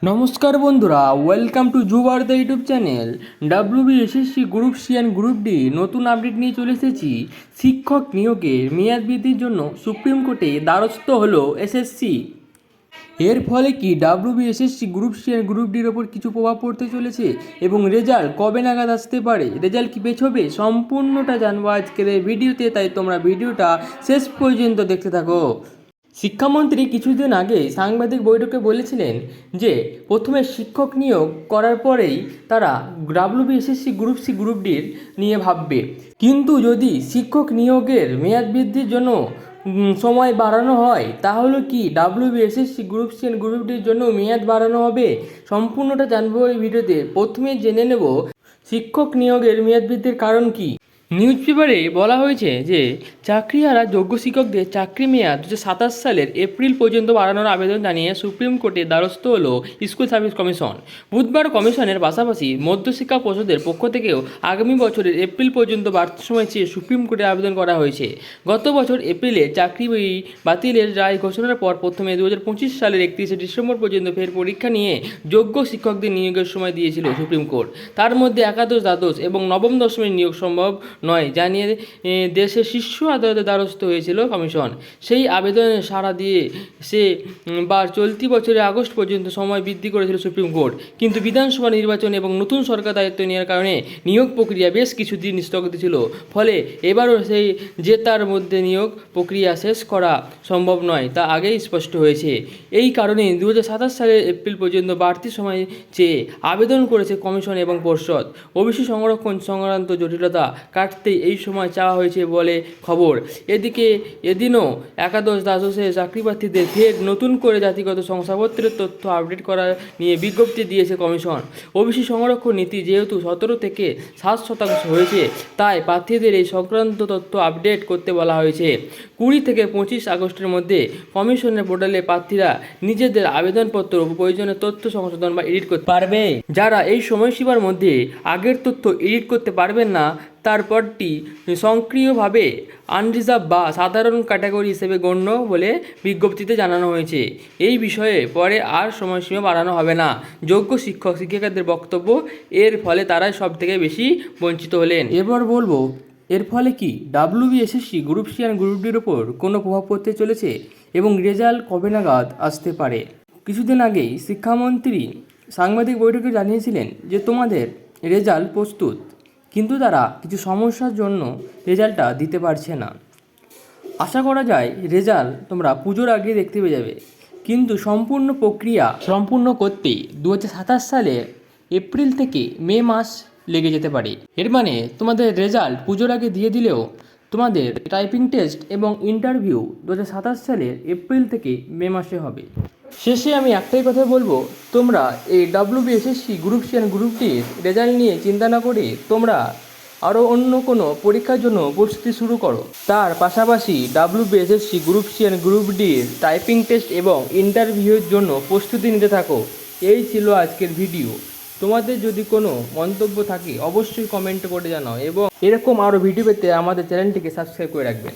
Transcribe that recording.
নমস্কার বন্ধুরা, welcome to Yubarta YouTube channel. WBSSC group C and group D নতুন update নিয়ে চলে এসেছি। শিক্ষক নিয়োগের মেয়াদ বৃদ্ধির জন্য সুপ্রিম কোর্টে দ্বারস্থ হলো এসএসসি। এর ফলে কি WBSSC group C and group ডির ওপর কিছু প্রভাব পড়তে চলেছে এবং রেজাল্ট কবে নাগাদ আসতে পারে, রেজাল্ট কি পেছবে, সম্পূর্ণটা জানবো আজকের এই ভিডিওতে। তাই তোমরা ভিডিওটা শেষ পর্যন্ত দেখতে থাকো। শিক্ষামন্ত্রী কিছুদিন আগে সাংবাদিক বৈঠকে বলেছিলেন যে প্রথমে শিক্ষক নিয়োগ করার পরেই তারা ডাব্লিউবিএসএসসি গ্রুপ সি গ্রুপ ডির নিয়ে ভাববে। কিন্তু যদি শিক্ষক নিয়োগের মেয়াদ বৃদ্ধির জন্য সময় বাড়ানো হয়, তাহলে কি WBSSC group C and group ডির জন্য মেয়াদ বাড়ানো হবে? সম্পূর্ণটা জানবো এই ভিডিওতে। প্রথমে জেনে নেব শিক্ষক নিয়োগের মেয়াদ বৃদ্ধির কারণ কি। নিউজ পেপারে বলা হয়েছে যে চাকরিহারা যোগ্য শিক্ষকদের চাকরি মেয়াদ 2027 সালের এপ্রিল পর্যন্ত বাড়ানোর আবেদন জানিয়ে সুপ্রিম কোর্টে দ্বারস্থ হল স্কুল সার্ভিস কমিশন। বুধবার কমিশনের পাশাপাশি মধ্যশিক্ষা পর্ষদের পক্ষ থেকেও আগামী বছরের এপ্রিল পর্যন্ত বাড়তি সময় চেয়ে সুপ্রিম কোর্টে আবেদন করা হয়েছে। গত বছর এপ্রিলে চাকরি বাতিলের রায় ঘোষণার পর প্রথমে 2025 সালের 31শে ডিসেম্বর পর্যন্ত ফের পরীক্ষা নিয়ে যোগ্য শিক্ষকদের নিয়োগের সময় দিয়েছিল সুপ্রিম কোর্ট। তার মধ্যে একাদশ, দ্বাদশ এবং নবম দশমের নিয়োগ সম্ভব নয় জানিয়ে দেশের শীর্ষ আদালতে দ্বারস্থ হয়েছিল কমিশন। সেই আবেদনে সাড়া দিয়ে চলতি বছরের আগস্ট পর্যন্ত সময় বৃদ্ধি করেছিল সুপ্রিম কোর্ট। কিন্তু বিধানসভা নির্বাচন এবং নতুন সরকার দায়িত্ব নেওয়ার কারণে নিয়োগ প্রক্রিয়া বেশ কিছুদিন স্থগিত ছিল। ফলে এবারও তার মধ্যে নিয়োগ প্রক্রিয়া শেষ করা সম্ভব নয় তা আগেই স্পষ্ট হয়েছে। এই কারণে 2027 সালের এপ্রিল পর্যন্ত বাড়তি সময় চেয়ে আবেদন করেছে কমিশন এবং পর্ষদ। ওবিসি সংরক্ষণ সংক্রান্ত জটিলতা কাটতেই এই সময় চাওয়া হয়েছে বলে খবর। এদিকে এদিনও একাদশ, দ্বাদশে চাকরিপ্রার্থীদের ফের নতুন করে জাতিগত শংসাপত্রের তথ্য আপডেট করা নিয়ে বিজ্ঞপ্তি দিয়েছে কমিশন। ওবিসি সংরক্ষণ নীতি যেহেতু 17 থেকে 7% হয়েছে, তাই প্রার্থীদের এই সংক্রান্ত তথ্য আপডেট করতে বলা হয়েছে। 20 থেকে 25 আগস্টের মধ্যে কমিশনের পোর্টালে প্রার্থীরা নিজেদের আবেদনপত্র প্রয়োজনীয় তথ্য সংশোধন বা এডিট করতে পারবে। যারা এই সময়সীমার মধ্যে আগের তথ্য এডিট করতে পারবেন না, তারপরটি সক্রিয়ভাবে আনরিজার্ভ বা সাধারণ ক্যাটাগরি হিসেবে গণ্য বলে বিজ্ঞপ্তিতে জানানো হয়েছে। এই বিষয়ে পরে আর সময়সীমা বাড়ানো হবে না। যোগ্য শিক্ষক শিক্ষিকাদের বক্তব্য, এর ফলে তারাই সব থেকে বেশি বঞ্চিত হলেন। এবার বলবো এর ফলে কি WBSSC group C and group ডির ওপর কোনো প্রভাব পড়তে চলেছে এবং রেজাল্ট কবে নাগাদ আসতে পারে। কিছুদিন আগেই শিক্ষামন্ত্রী সাংবাদিক বৈঠকে জানিয়েছিলেন যে তোমাদের রেজাল্ট প্রস্তুত, কিন্তু তারা কিছু সমস্যার জন্য রেজাল্টটা দিতে পারছে না। আশা করা যায় রেজাল্ট তোমরা পুজোর আগে দেখতে পেয়ে যাবে, কিন্তু সম্পূর্ণ প্রক্রিয়া সম্পূর্ণ করতে 2027 সালের এপ্রিল থেকে মে মাস লেগে যেতে পারে। এর মানে তোমাদের রেজাল্ট পুজোর আগে দিয়ে দিলেও তোমাদের টাইপিং টেস্ট এবং ইন্টারভিউ 2027 সালের এপ্রিল থেকে মে মাসে হবে। শেষে আমি একটাই কথা বলবো, তোমরা এই WBSSC group C and group ডির রেজাল্ট নিয়ে চিন্তা না করে তোমরা আরও অন্য কোনো পরীক্ষার জন্য প্রস্তুতি শুরু করো। তার পাশাপাশি WBSSC group C and group ডির টাইপিং টেস্ট এবং ইন্টারভিউর জন্য প্রস্তুতি নিতে থাকো। এই ছিল আজকের ভিডিও। তোমাদের যদি কোনো মন্তব্য থাকে অবশ্যই কমেন্ট করে জানাও এবং এরকম আরও ভিডিও পেতে আমাদের চ্যানেলটিকে সাবস্ক্রাইব করে রাখবেন।